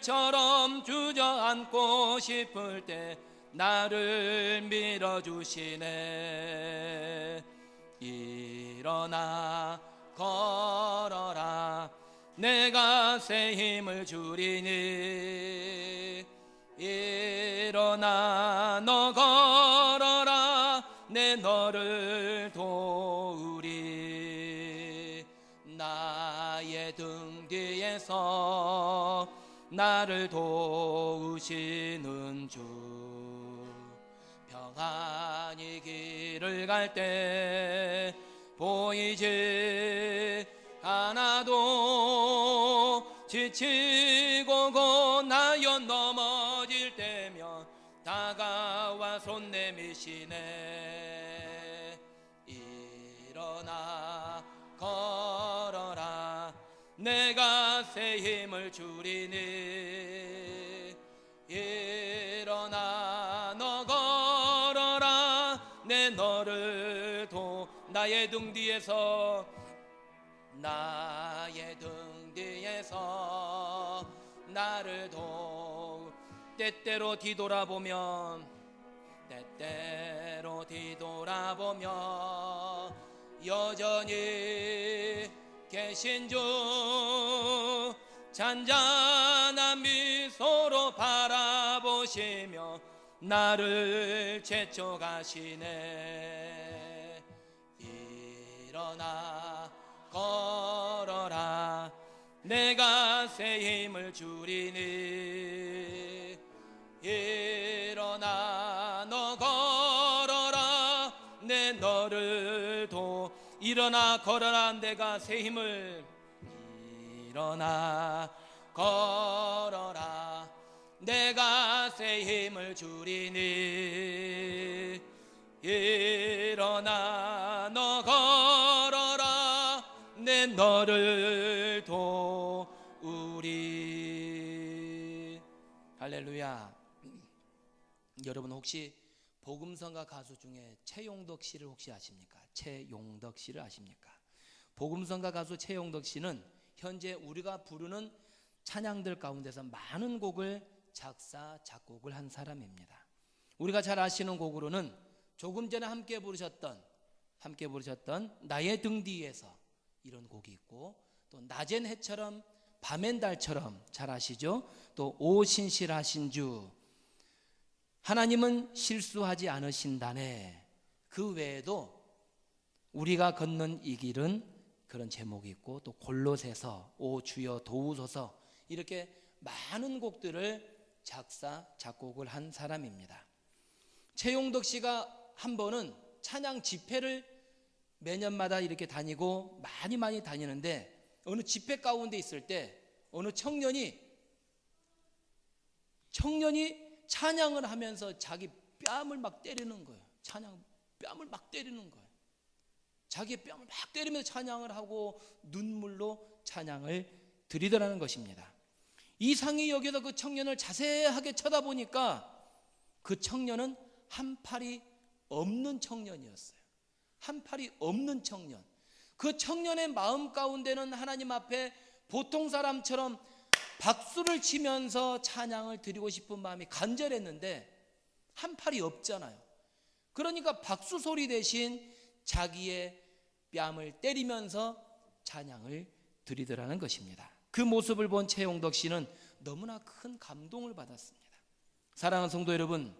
별처럼 주저앉고 싶을 때 나를 밀어주시네. 일어나 걸어라, 내가 새 힘을 주리니. 일어나 너 걸어라, 내 너를 도우리. 나의 등 뒤에서 나를 도우시는 주, 평안히 길을 갈 때 보이지 않아도 지치고 고나여 넘어질 때면 다가와 손 내미시네. 일어나 걸어라, 내가 새 힘을 주리니. 일어나 너 걸어라, 내 너를 나의 등 뒤에서, 나의 등 뒤에서 나를 때때로 뒤돌아보면, 때때로 뒤돌아보면 여전히 계신 주, 잔잔한 미소로 바라보시며 나를 채쳐가시네. 일어나 걸어라, 내가 새 힘을 주리니. 일어나 너 걸어라, 내 너를 일어나 걸어라, 내가 새 힘을. 일어나 걸어라, 내가 새 힘을 주리니. 일어나 너 걸어라, 내 너를 도우리. 할렐루야. 여러분 혹시 복음성가 가수 중에 최용덕 씨를 혹시 아십니까? 최용덕 씨를 아십니까? 복음성가 가수 최용덕 씨는 현재 우리가 부르는 찬양들 가운데서 많은 곡을 작사 작곡을 한 사람입니다. 우리가 잘 아시는 곡으로는 조금 전에 함께 부르셨던 나의 등 뒤에서, 이런 곡이 있고, 또 낮엔 해처럼 밤엔 달처럼, 잘 아시죠? 또 오 신실하신 주, 하나님은 실수하지 않으신다네. 그 외에도 우리가 걷는 이 길은, 그런 제목이 있고, 또 골로새서, 오 주여 도우소서, 이렇게 많은 곡들을 작사 작곡을 한 사람입니다. 최용덕 씨가 한 번은 찬양 집회를 매년마다 이렇게 다니고 많이 다니는데, 어느 집회 가운데 있을 때 어느 청년이 찬양을 하면서 자기 뺨을 막 때리는 거예요. 뺨을 막 때리는 거예요. 자기 뺨을 막 때리면서 찬양을 하고 눈물로 찬양을 드리더라는 것입니다. 이상히 여기서 그 청년을 자세하게 쳐다보니까 그 청년은 한 팔이 없는 청년이었어요. 한 팔이 없는 청년. 그 청년의 마음 가운데는 하나님 앞에 보통 사람처럼 박수를 치면서 찬양을 드리고 싶은 마음이 간절했는데 한 팔이 없잖아요. 그러니까 박수 소리 대신 자기의 뺨을 때리면서 찬양을 드리더라는 것입니다. 그 모습을 본 최용덕 씨는 너무나 큰 감동을 받았습니다. 사랑하는 성도 여러분,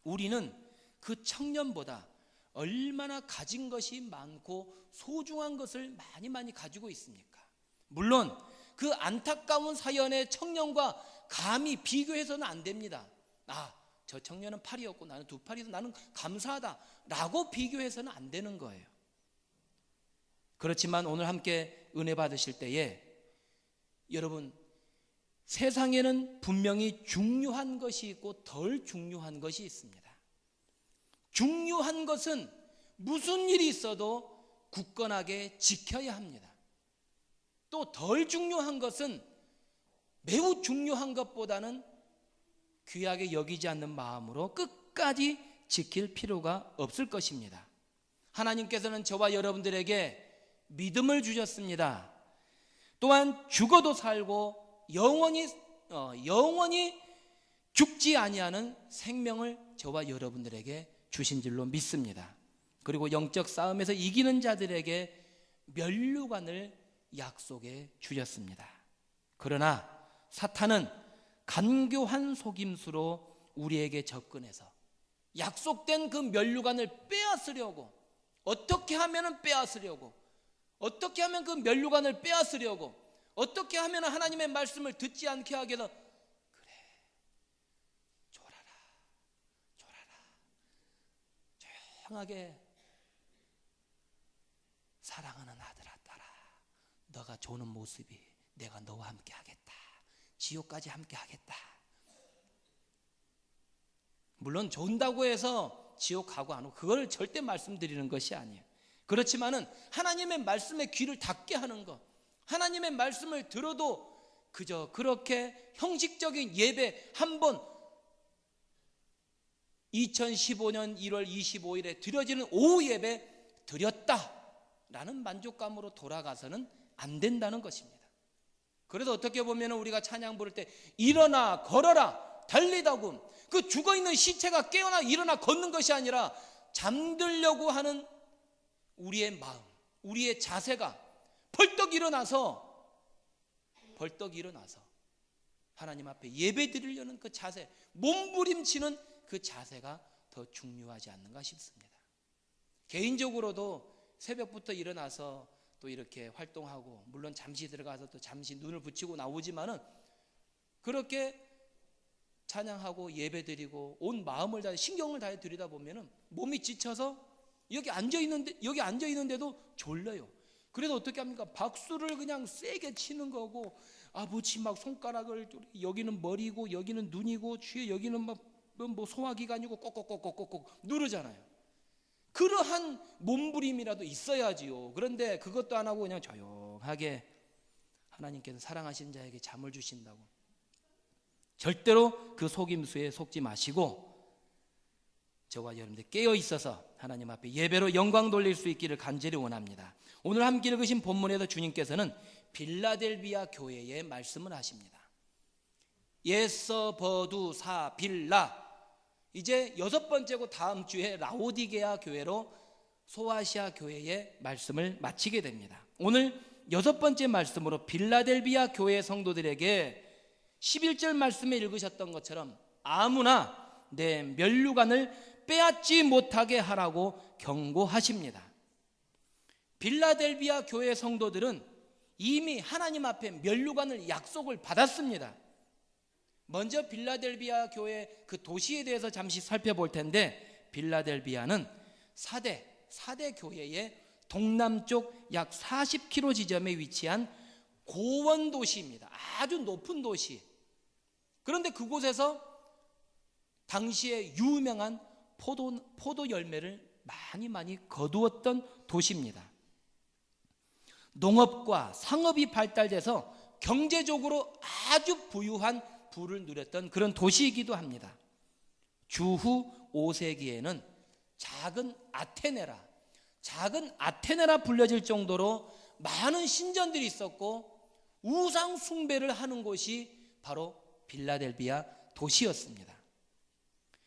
우리는 그 청년보다 얼마나 가진 것이 많고 소중한 것을 많이 가지고 있습니까? 물론 그 안타까운 사연의 청년과 감히 비교해서는 안 됩니다. 저 청년은 팔이었고 나는 두 팔이서 나는 감사하다 라고 비교해서는 안 되는 거예요. 그렇지만 오늘 함께 은혜 받으실 때에 여러분, 세상에는 분명히 중요한 것이 있고 덜 중요한 것이 있습니다. 중요한 것은 무슨 일이 있어도 굳건하게 지켜야 합니다. 또 덜 중요한 것은 매우 중요한 것보다는 귀하게 여기지 않는 마음으로 끝까지 지킬 필요가 없을 것입니다. 하나님께서는 저와 여러분들에게 믿음을 주셨습니다. 또한 죽어도 살고 영원히 영원히 죽지 아니하는 생명을 저와 여러분들에게 주신 줄로 믿습니다. 그리고 영적 싸움에서 이기는 자들에게 면류관을 약속해 주셨습니다. 그러나 사탄은 간교한 속임수로 우리에게 접근해서 약속된 그 면류관을 빼앗으려고, 어떻게 하면 빼앗으려고, 어떻게 하면 그 면류관을 빼앗으려고, 어떻게 하면 하나님의 말씀을 듣지 않게 하게 해서, 그래, 졸아라 조용하게, 사랑하는 아들아 딸아, 너가 조는 모습이 내가 너와 함께 하겠다, 지옥까지 함께 하겠다. 물론 존다고 해서 지옥 가고 안 오고 그걸 절대 말씀드리는 것이 아니에요. 그렇지만은 하나님의 말씀에 귀를 닫게 하는 것, 하나님의 말씀을 들어도 그저 그렇게 형식적인 예배 한번 2015년 1월 25일에 드려지는 오후 예배 드렸다라는 만족감으로 돌아가서는 안 된다는 것입니다. 그래서 어떻게 보면 우리가 찬양 부를 때 일어나 걸어라 달리다군, 그 죽어있는 시체가 깨어나 일어나 걷는 것이 아니라 잠들려고 하는 우리의 마음, 우리의 자세가 벌떡 일어나서 하나님 앞에 예배 드리려는 그 자세, 몸부림치는 그 자세가 더 중요하지 않는가 싶습니다. 개인적으로도 새벽부터 일어나서 또 이렇게 활동하고, 물론 잠시 들어가서 또 잠시 눈을 붙이고 나오지만은 그렇게 찬양하고 예배드리고 온 마음을 다해 신경을 다해 드리다 보면은 몸이 지쳐서 여기 앉아 있는데도 졸려요. 그래서 어떻게 합니까? 박수를 그냥 세게 치는 거고, 아버지 막 손가락을, 여기는 머리고 여기는 눈이고 뒤에 여기는 뭐 소화기관이고 꼭꼭꼭꼭꼭 누르잖아요. 그러한 몸부림이라도 있어야지요. 그런데 그것도 안 하고 그냥 조용하게 하나님께서 사랑하신 자에게 잠을 주신다고, 절대로 그 속임수에 속지 마시고 저와 여러분들 깨어 있어서 하나님 앞에 예배로 영광 돌릴 수 있기를 간절히 원합니다. 오늘 함께 읽으신 본문에서 주님께서는 빌라델비아 교회에 말씀을 하십니다. 예서 버두 사 빌라, 이제 6번째고 다음 주에 라오디게아 교회로 소아시아 교회의 말씀을 마치게 됩니다. 오늘 6번째 말씀으로 빌라델비아 교회 성도들에게 11절 말씀에 읽으셨던 것처럼 아무나 내 면류관을 빼앗지 못하게 하라고 경고하십니다. 빌라델비아 교회 성도들은 이미 하나님 앞에 면류관을 약속을 받았습니다. 먼저 빌라델비아 교회 그 도시에 대해서 잠시 살펴볼 텐데, 빌라델비아는 사대 교회의 동남쪽 약 40km 지점에 위치한 고원 도시입니다. 아주 높은 도시. 그런데 그곳에서 당시에 유명한 포도 열매를 많이 거두었던 도시입니다. 농업과 상업이 발달돼서 경제적으로 아주 부유한 부를 누렸던 그런 도시이기도 합니다. 주후 5세기에는 작은 아테네라 불려질 정도로 많은 신전들이 있었고 우상 숭배를 하는 곳이 바로 빌라델비아 도시였습니다.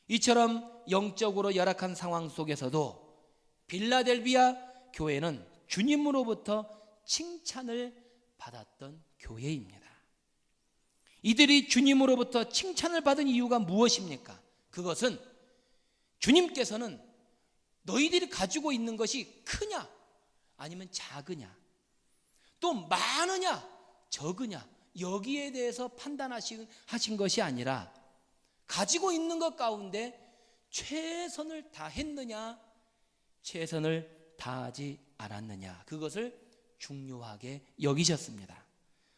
이처럼 영적으로 열악한 상황 속에서도 빌라델비아 교회는 주님으로부터 칭찬을 받았던 교회입니다. 이들이 주님으로부터 칭찬을 받은 이유가 무엇입니까? 그것은 주님께서는 너희들이 가지고 있는 것이 크냐 아니면 작으냐, 또 많으냐 적으냐, 여기에 대해서 판단하신 것이 아니라 가지고 있는 것 가운데 최선을 다했느냐 최선을 다하지 않았느냐, 그것을 중요하게 여기셨습니다.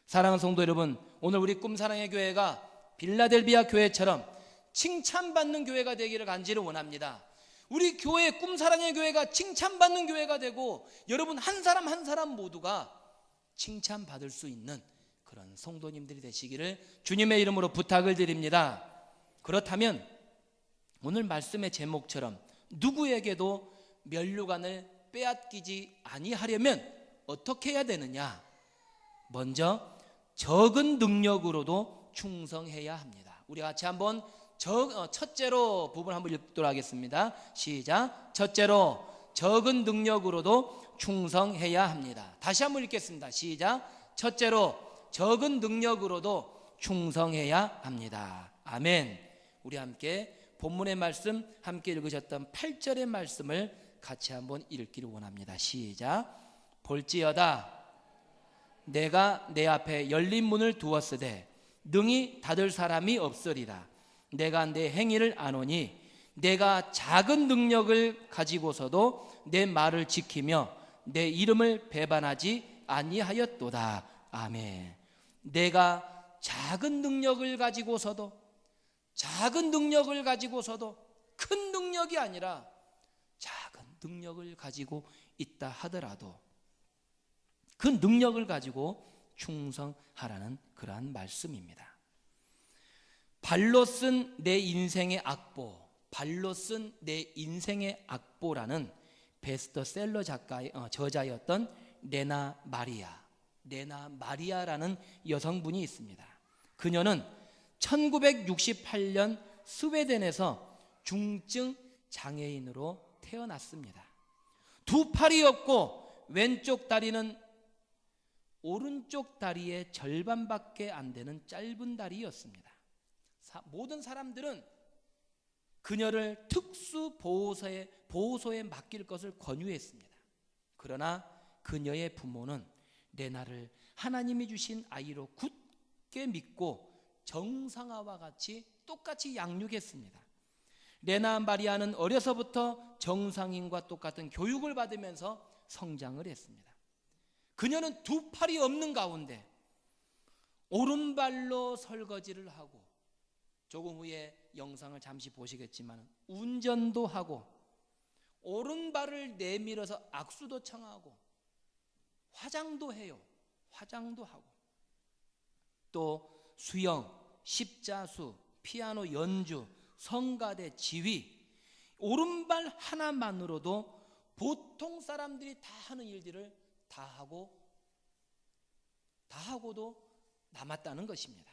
사랑하는 성도 여러분, 오늘 우리 꿈사랑의 교회가 빌라델비아 교회처럼 칭찬받는 교회가 되기를 간절히 원합니다. 우리 교회, 꿈사랑의 교회가 칭찬받는 교회가 되고 여러분 한 사람 한 사람 모두가 칭찬받을 수 있는 그런 성도님들이 되시기를 주님의 이름으로 부탁을 드립니다. 그렇다면 오늘 말씀의 제목처럼 누구에게도 면류관을 빼앗기지 아니하려면 어떻게 해야 되느냐? 먼저 적은 능력으로도 충성해야 합니다. 우리 같이 한번 첫째로 부분 한번 읽도록 하겠습니다. 시작. 첫째로 적은 능력으로도 충성해야 합니다. 다시 한번 읽겠습니다. 시작. 첫째로 적은 능력으로도 충성해야 합니다. 아멘. 우리 함께 본문의 말씀 함께 읽으셨던 8절의 말씀을 같이 한번 읽기를 원합니다. 시작. 볼지어다 내가 내 앞에 열린 문을 두었으되 능히 닫을 사람이 없으리라. 내가 내 행위를 아노니 내가 작은 능력을 가지고서도 내 말을 지키며 내 이름을 배반하지 아니하였도다. 아멘. 내가 작은 능력을 가지고서도 큰 능력이 아니라 작은 능력을 가지고 있다 하더라도 그 능력을 가지고 충성하라는 그러한 말씀입니다. 발로 쓴 내 인생의 악보, 발로 쓴 내 인생의 악보라는 베스트셀러 저자였던 레나 마리아라는 여성분이 있습니다. 그녀는 1968년 스웨덴에서 중증 장애인으로 태어났습니다. 두 팔이 없고 왼쪽 다리는 오른쪽 다리의 절반밖에 안 되는 짧은 다리였습니다. 모든 사람들은 그녀를 특수 보호소에 맡길 것을 권유했습니다. 그러나 그녀의 부모는 레나를 하나님이 주신 아이로 굳게 믿고 정상아와 같이 똑같이 양육했습니다. 레나 마리아는 어려서부터 정상인과 똑같은 교육을 받으면서 성장을 했습니다. 그녀는 두 팔이 없는 가운데 오른발로 설거지를 하고, 조금 후에 영상을 잠시 보시겠지만 운전도 하고, 오른발을 내밀어서 악수도 청하고, 화장도 해요. 화장도 하고, 또 수영, 십자수, 피아노 연주, 성가대 지휘, 오른발 하나만으로도 보통 사람들이 다 하는 일들을 다 하고도 남았다는 것입니다.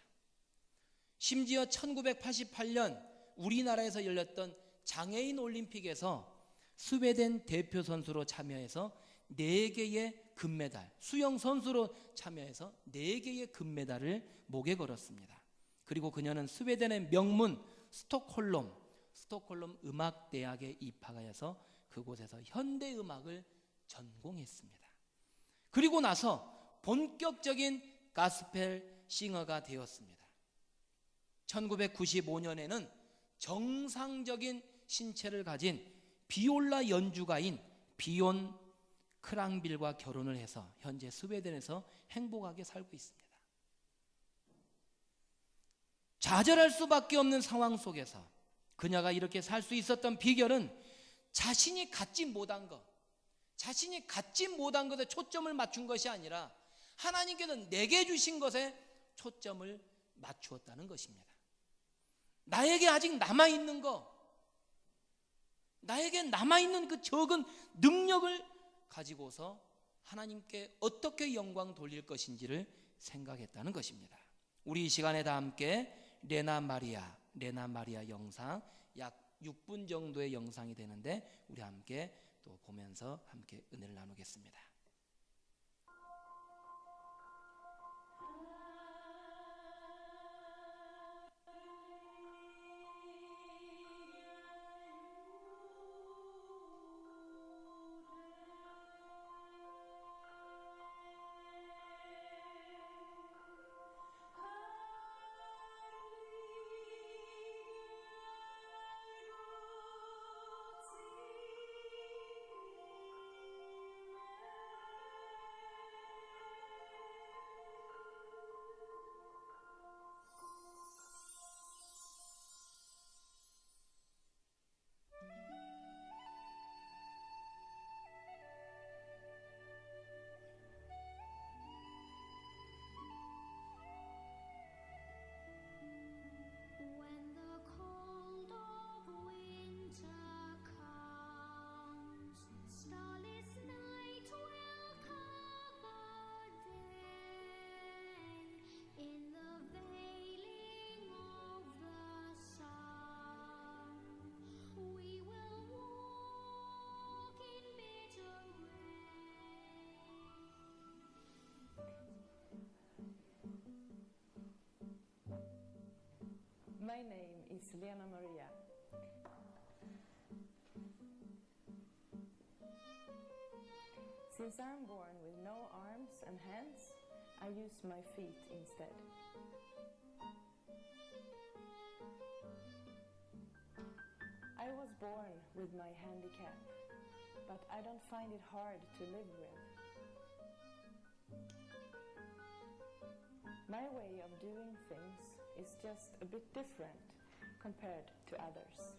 심지어 1988년 우리나라에서 열렸던 장애인 올림픽에서 스웨덴 대표 선수로 참여해서 4개의 금메달, 수영 선수로 참여해서 4개의 금메달을 목에 걸었습니다. 그리고 그녀는 스웨덴의 명문 스톡홀름 음악대학에 입학하여서 그곳에서 현대음악을 전공했습니다. 그리고 나서 본격적인 가스펠 싱어가 되었습니다. 1995년에는 정상적인 신체를 가진 비올라 연주가인 비온 크랑빌과 결혼을 해서 현재 스웨덴에서 행복하게 살고 있습니다. 좌절할 수밖에 없는 상황 속에서 그녀가 이렇게 살 수 있었던 비결은 자신이 갖지 못한 것에 초점을 맞춘 것이 아니라 하나님께서 내게 주신 것에 초점을 맞추었다는 것입니다. 나에게 아직 남아있는 그 적은 능력을 가지고서 하나님께 어떻게 영광 돌릴 것인지를 생각했다는 것입니다. 우리 이 시간에 다 함께 레나 마리아 영상 약 6분 정도의 영상이 되는데 우리 함께 또 보면서 함께 은혜를 나누겠습니다. My name is Lena Maria. Since I'm born with no arms and hands, I use my feet instead. I was born with my handicap, but I don't find it hard to live with. My way of doing things is just a bit different compared to others.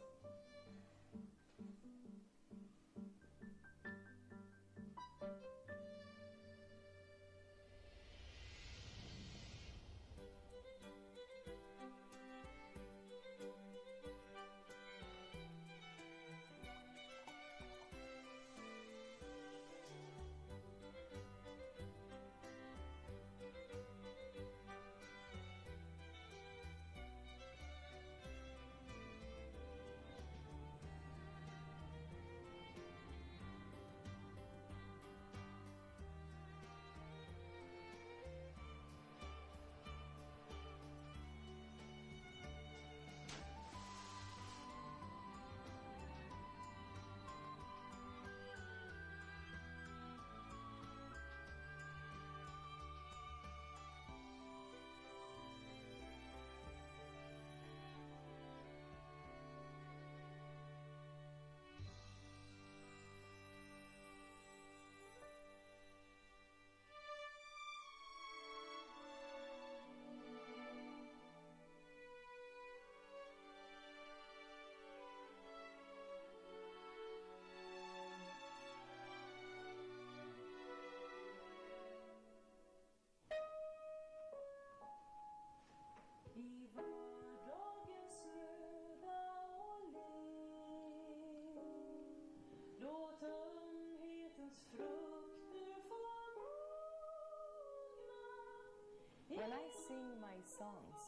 When I sing my songs,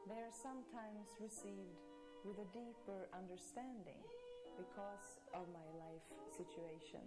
they are sometimes received with a deeper understanding because of my life situation.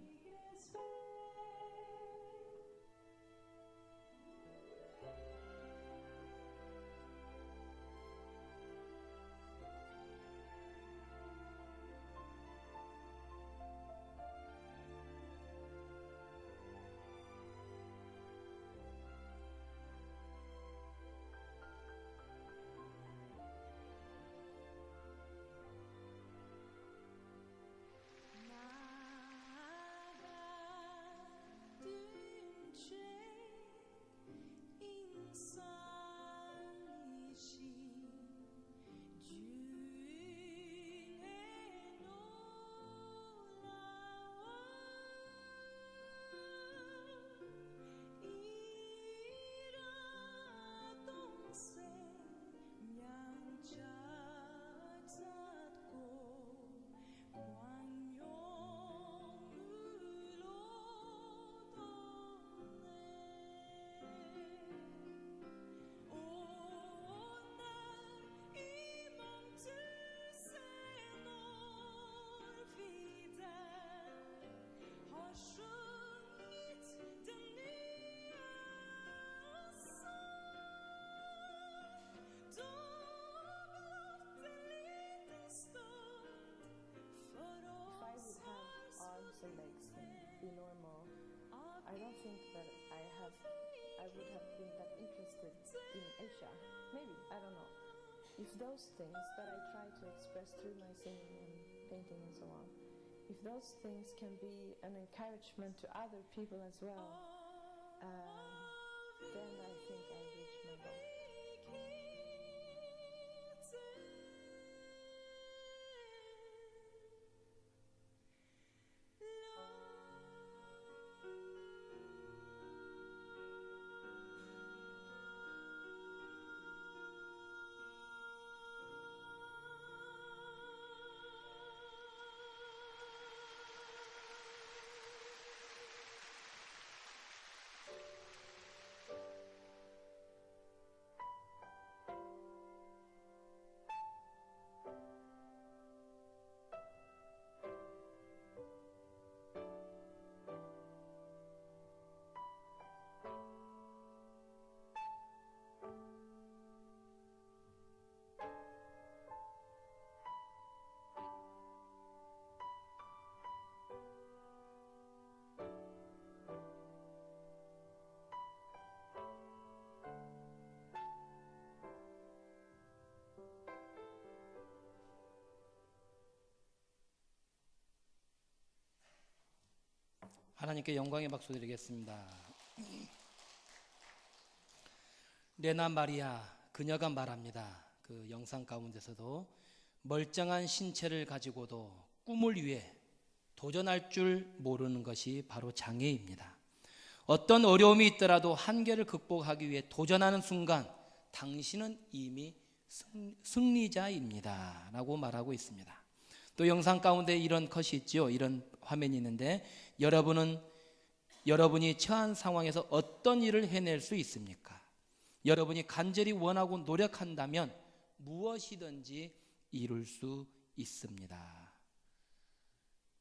Legs and be normal, I don't think that I would have been that interested in Asia. Maybe, I don't know. If those things that I try to express through my singing and painting and so on, if those things can be an encouragement to other people as well, then I think I've reached my goal. 하나님께 영광의 박수 드리겠습니다. 레나 마리아 그녀가 말합니다. 그 영상 가운데서도 멀쩡한 신체를 가지고도 꿈을 위해 도전할 줄 모르는 것이 바로 장애입니다. 어떤 어려움이 있더라도 한계를 극복하기 위해 도전하는 순간 당신은 이미 승리자입니다 라고 말하고 있습니다. 또 영상 가운데 이런 컷이 있죠. 이런 화면이 있는데 여러분이 처한 상황에서 어떤 일을 해낼 수 있습니까? 여러분이 간절히 원하고 노력한다면 무엇이든지 이룰 수 있습니다.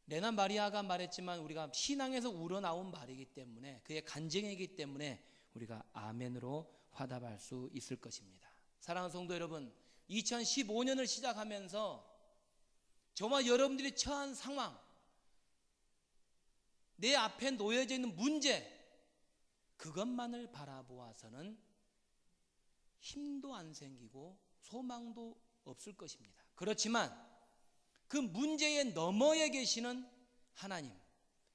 레나 마리아가 말했지만 우리가 신앙에서 우러나온 말이기 때문에 그의 간증이기 때문에 우리가 아멘으로 화답할 수 있을 것입니다. 사랑하는 성도 여러분, 2015년을 시작하면서 저와 여러분들이 처한 상황, 내 앞에 놓여져 있는 문제, 그것만을 바라보아서는 힘도 안 생기고 소망도 없을 것입니다. 그렇지만 그 문제의 너머에 계시는 하나님,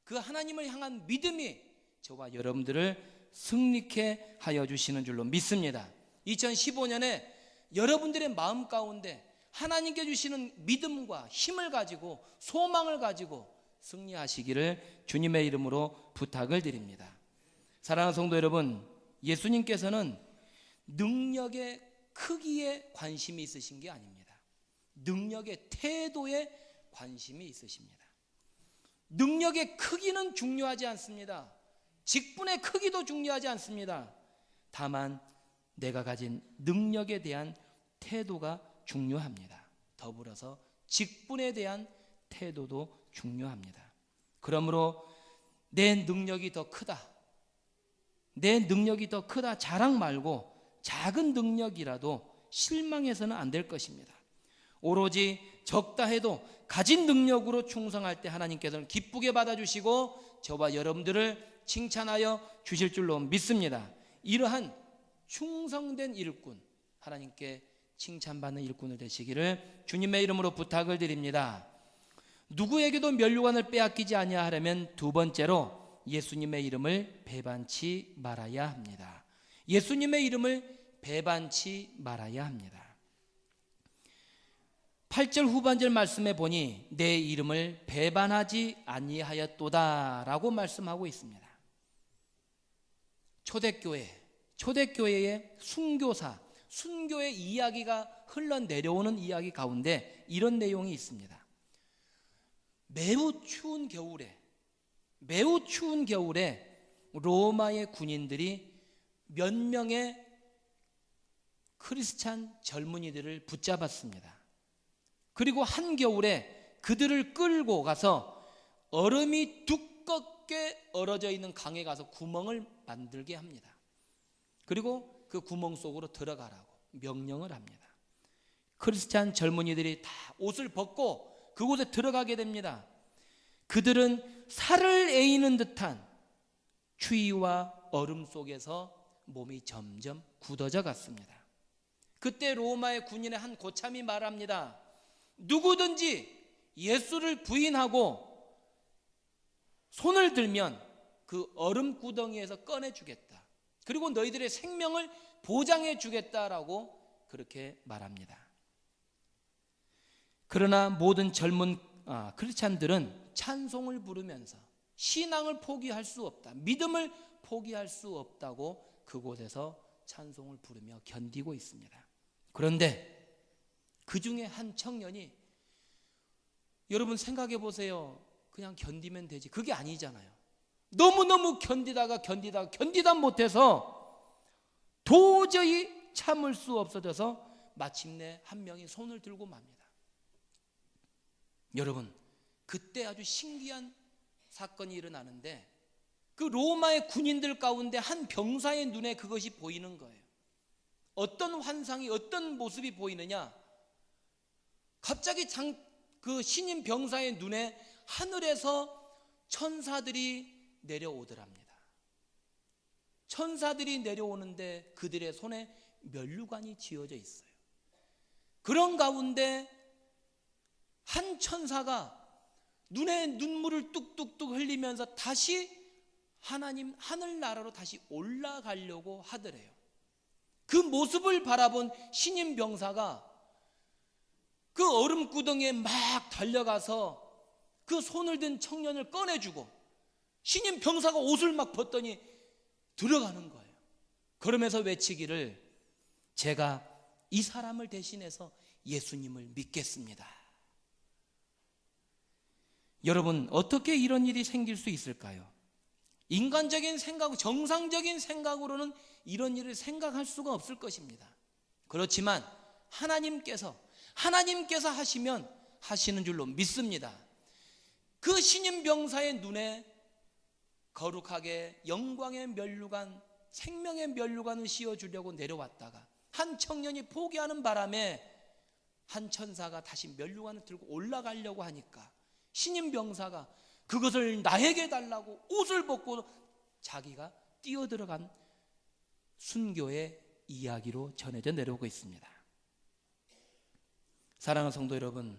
그 하나님을 향한 믿음이 저와 여러분들을 승리케 하여 주시는 줄로 믿습니다. 2015년에 여러분들의 마음 가운데 하나님께 주시는 믿음과 힘을 가지고 소망을 가지고 승리하시기를 주님의 이름으로 부탁을 드립니다. 사랑하는 성도 여러분, 예수님께서는 능력의 크기에 관심이 있으신 게 아닙니다. 능력의 태도에 관심이 있으십니다. 능력의 크기는 중요하지 않습니다. 직분의 크기도 중요하지 않습니다. 다만 내가 가진 능력에 대한 태도가 중요합니다. 더불어서 직분에 대한 태도도 중요합니다. 그러므로 내 능력이 더 크다, 내 능력이 더 크다 자랑 말고 작은 능력이라도 실망해서는 안 될 것입니다. 오로지 적다 해도 가진 능력으로 충성할 때 하나님께서는 기쁘게 받아주시고 저와 여러분들을 칭찬하여 주실 줄로 믿습니다. 이러한 충성된 일꾼, 하나님께 칭찬받는 일꾼을 되시기를 주님의 이름으로 부탁을 드립니다. 누구에게도 면류관을 빼앗기지 아니하려면 두 번째로 예수님의 이름을 배반치 말아야 합니다. 예수님의 이름을 배반치 말아야 합니다. 8절 후반절 말씀에 보니 내 이름을 배반하지 아니하였도다 라고 말씀하고 있습니다. 초대교회의 순교의 이야기가 흘러내려오는 이야기 가운데 이런 내용이 있습니다. 매우 추운 겨울에 로마의 군인들이 몇 명의 크리스찬 젊은이들을 붙잡았습니다. 그리고 한겨울에 그들을 끌고 가서 얼음이 두껍게 얼어져 있는 강에 가서 구멍을 만들게 합니다. 그리고 그 구멍 속으로 들어가라고 명령을 합니다. 크리스찬 젊은이들이 다 옷을 벗고 그곳에 들어가게 됩니다. 그들은 살을 에이는 듯한 추위와 얼음 속에서 몸이 점점 굳어져 갔습니다. 그때 로마의 군인의 한 고참이 말합니다. 누구든지 예수를 부인하고 손을 들면 그 얼음 구덩이에서 꺼내주겠다. 그리고 너희들의 생명을 보장해 주겠다라고 그렇게 말합니다. 그러나 모든 젊은 크리스찬들은 찬송을 부르면서 신앙을 포기할 수 없다, 믿음을 포기할 수 없다고 그곳에서 찬송을 부르며 견디고 있습니다. 그런데 그 중에 한 청년이, 여러분 생각해 보세요. 그냥 견디면 되지, 그게 아니잖아요. 너무너무 견디다 못해서 도저히 참을 수 없어져서 마침내 한 명이 손을 들고 맙니다. 여러분, 그때 아주 신기한 사건이 일어나는데 그 로마의 군인들 가운데 한 병사의 눈에 그것이 보이는 거예요. 어떤 환상이, 어떤 모습이 보이느냐? 갑자기 그 신임 병사의 눈에 하늘에서 천사들이 내려오더랍니다. 천사들이 내려오는데 그들의 손에 면류관이 쥐어져 있어요. 그런 가운데 한 천사가 눈에 눈물을 뚝뚝뚝 흘리면서 다시 하나님 하늘나라로 다시 올라가려고 하더래요. 그 모습을 바라본 신임 병사가 그 얼음구덩이에 막 달려가서 그 손을 든 청년을 꺼내주고 신임 병사가 옷을 막 벗더니 들어가는 거예요. 그러면서 외치기를, 제가 이 사람을 대신해서 예수님을 믿겠습니다. 여러분, 어떻게 이런 일이 생길 수 있을까요? 인간적인 생각, 정상적인 생각으로는 이런 일을 생각할 수가 없을 것입니다. 그렇지만 하나님께서 하시면 하시는 줄로 믿습니다. 그 신임 병사의 눈에 거룩하게 영광의 면류관, 생명의 면류관을 씌워주려고 내려왔다가 한 청년이 포기하는 바람에 한 천사가 다시 면류관을 들고 올라가려고 하니까 신임 병사가 그것을 나에게 달라고 옷을 벗고 자기가 뛰어들어간 순교의 이야기로 전해져 내려오고 있습니다. 사랑하는 성도 여러분,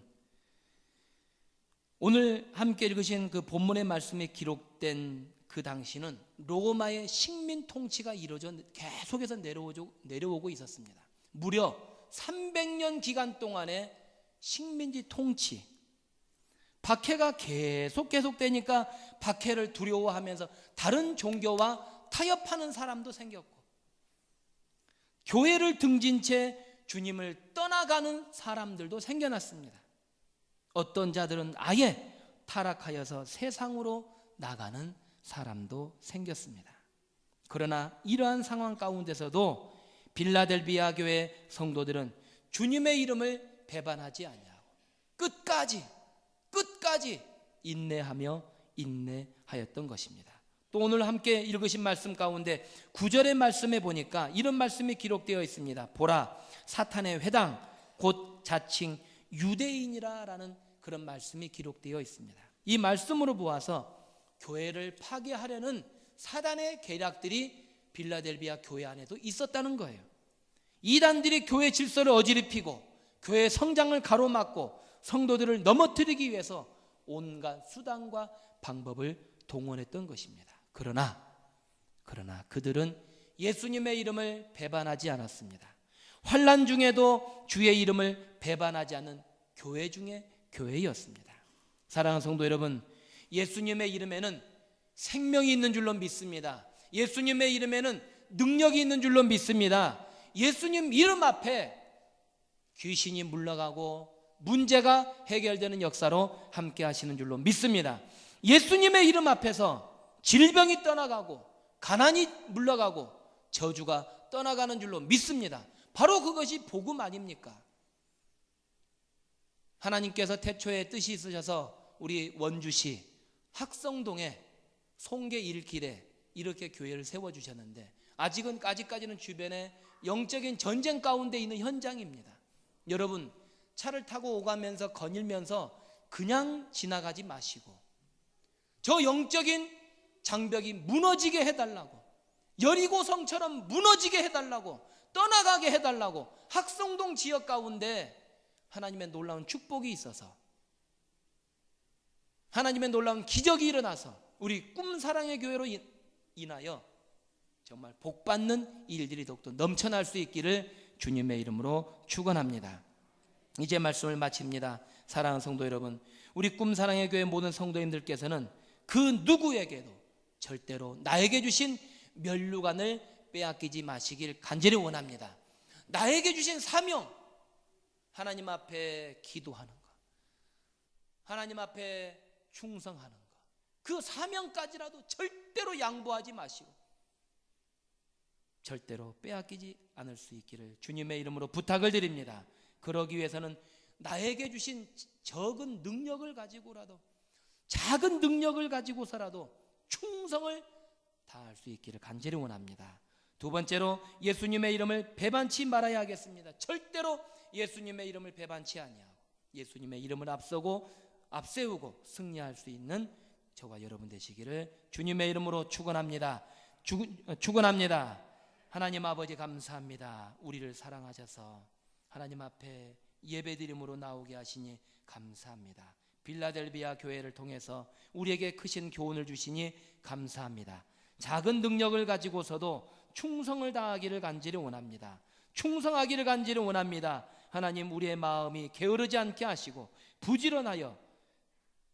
오늘 함께 읽으신 그 본문의 말씀에 기록된 그 당시는 로마의 식민 통치가 이루어져 계속해서 내려오고 있었습니다. 무려 300년 기간 동안의 식민지 통치, 박해가 계속되니까 박해를 두려워하면서 다른 종교와 타협하는 사람도 생겼고, 교회를 등진 채 주님을 떠나가는 사람들도 생겨났습니다. 어떤 자들은 아예 타락하여서 세상으로 나가는 사람도 생겼습니다. 그러나 이러한 상황 가운데서도 빌라델비아 교회 성도들은 주님의 이름을 배반하지 아니하고 끝까지 인내하였던 것입니다. 또 오늘 함께 읽으신 말씀 가운데 9절의 말씀에 보니까 이런 말씀이 기록되어 있습니다. 보라, 사탄의 회당 곧 자칭 유대인이라 라는 그런 말씀이 기록되어 있습니다. 이 말씀으로 보아서 교회를 파괴하려는 사단의 계략들이 빌라델비아 교회 안에도 있었다는 거예요. 이단들이 교회 질서를 어지럽히고 교회 성장을 가로막고 성도들을 넘어뜨리기 위해서 온갖 수단과 방법을 동원했던 것입니다. 그러나 그들은 예수님의 이름을 배반하지 않았습니다. 환난 중에도 주의 이름을 배반하지 않은 교회 중에 교회였습니다. 사랑하는 성도 여러분, 예수님의 이름에는 생명이 있는 줄로 믿습니다. 예수님의 이름에는 능력이 있는 줄로 믿습니다. 예수님 이름 앞에 귀신이 물러가고 문제가 해결되는 역사로 함께 하시는 줄로 믿습니다. 예수님의 이름 앞에서 질병이 떠나가고 가난이 물러가고 저주가 떠나가는 줄로 믿습니다. 바로 그것이 복음 아닙니까? 하나님께서 태초에 뜻이 있으셔서 우리 원주시 학성동에 송계 1길에 이렇게 교회를 세워주셨는데 아직까지는 주변에 영적인 전쟁 가운데 있는 현장입니다. 여러분, 차를 타고 오가면서 거닐면서 그냥 지나가지 마시고 저 영적인 장벽이 무너지게 해달라고, 여리고성처럼 무너지게 해달라고, 떠나가게 해달라고, 학성동 지역 가운데 하나님의 놀라운 축복이 있어서, 하나님의 놀라운 기적이 일어나서 우리 꿈사랑의 교회로 인하여 정말 복받는 일들이 더욱더 넘쳐날 수 있기를 주님의 이름으로 축원합니다. 이제 말씀을 마칩니다. 사랑하는 성도 여러분, 우리 꿈사랑의 교회 모든 성도님들께서는 그 누구에게도 절대로 나에게 주신 면류관을 빼앗기지 마시길 간절히 원합니다. 나에게 주신 사명, 하나님 앞에 기도하는 것, 하나님 앞에 충성하는 것, 그 사명까지라도 절대로 양보하지 마시고 절대로 빼앗기지 않을 수 있기를 주님의 이름으로 부탁을 드립니다. 그러기 위해서는 나에게 주신 적은 능력을 가지고라도, 작은 능력을 가지고서라도 충성을 다할 수 있기를 간절히 원합니다. 두 번째로, 예수님의 이름을 배반치 말아야 하겠습니다. 절대로 예수님의 이름을 배반치 아니하고 예수님의 이름을 앞세우고 승리할 수 있는 저와 여러분 되시기를 주님의 이름으로 축원합니다. 축원합니다. 하나님 아버지 감사합니다. 우리를 사랑하셔서 하나님 앞에 예배드림으로 나오게 하시니 감사합니다. 빌라델비아 교회를 통해서 우리에게 크신 교훈을 주시니 감사합니다. 작은 능력을 가지고서도 충성을 다하기를 간절히 원합니다. 충성하기를 간절히 원합니다. 하나님, 우리의 마음이 게으르지 않게 하시고 부지런하여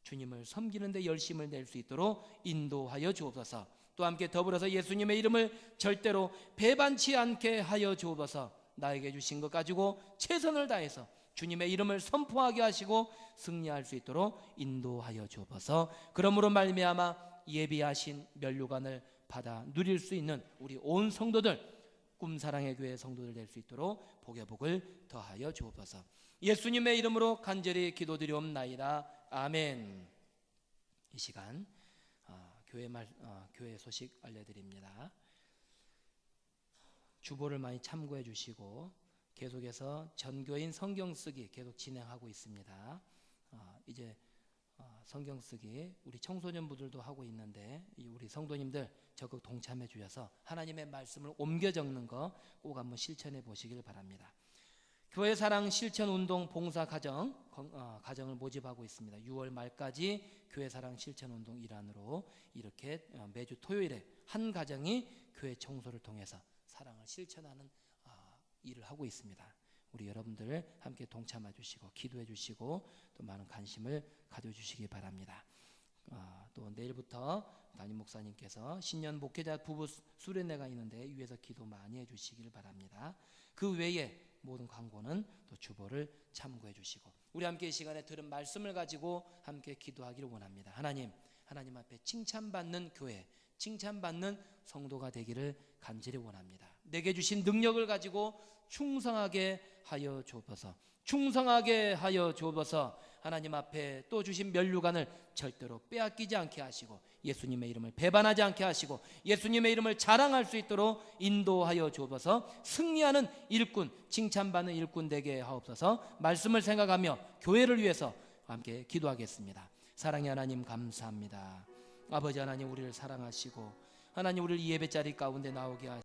주님을 섬기는 데 열심을 낼 수 있도록 인도하여 주옵소서. 또 함께 더불어서 예수님의 이름을 절대로 배반치 않게 하여 주옵소서. 나에게 주신 것 가지고 최선을 다해서 주님의 이름을 선포하게 하시고 승리할 수 있도록 인도하여 주옵소서. 그러므로 말미암아 예비하신 면류관을 받아 누릴 수 있는 우리 온 성도들, 꿈사랑의 교회 성도들 될 수 있도록 복의 복을 더하여 주옵소서. 예수님의 이름으로 간절히 기도드리옵나이다. 아멘. 이 시간 교회 소식 알려드립니다. 주보를 많이 참고해 주시고 계속해서 전교인 성경 쓰기 계속 진행하고 있습니다. 이제 성경 쓰기 우리 청소년부들도 하고 있는데 우리 성도님들 적극 동참해 주셔서 하나님의 말씀을 옮겨 적는 거 꼭 한번 실천해 보시길 바랍니다. 교회 사랑 실천 운동 봉사 가정을 모집하고 있습니다. 6월 말까지 교회 사랑 실천 운동 일환으로 이렇게 매주 토요일에 한 가정이 교회 청소를 통해서 사랑을 실천하는 일을 하고 있습니다. 우리 여러분들 함께 동참해 주시고 기도해 주시고 또 많은 관심을 가져주시기 바랍니다. 또 내일부터 담임 목사님께서 신년 목회자 부부 수련회가 있는데 위에서 기도 많이 해주시길 바랍니다. 그 외에 모든 광고는 또 주보를 참고해 주시고 우리 함께 이 시간에 들은 말씀을 가지고 함께 기도하기를 원합니다. 하나님 앞에 칭찬받는 교회, 칭찬받는 성도가 되기를 간절히 원합니다. 내게 주신 능력을 가지고 충성하게 하여 주옵소서. 충성하게 하여 주옵소서. 하나님 앞에 또 주신 면류관을 절대로 빼앗기지 않게 하시고 예수님의 이름을 배반하지 않게 하시고 예수님의 이름을 자랑할 수 있도록 인도하여 주옵소서. 승리하는 일꾼, 칭찬받는 일꾼 되게 하옵소서. 말씀을 생각하며 교회를 위해서 함께 기도하겠습니다. 사랑의 하나님 감사합니다. 아버지 하나님, 우리를 사랑하시고 하나님 우리를 이 예배 자리 가운데 나오게 하시고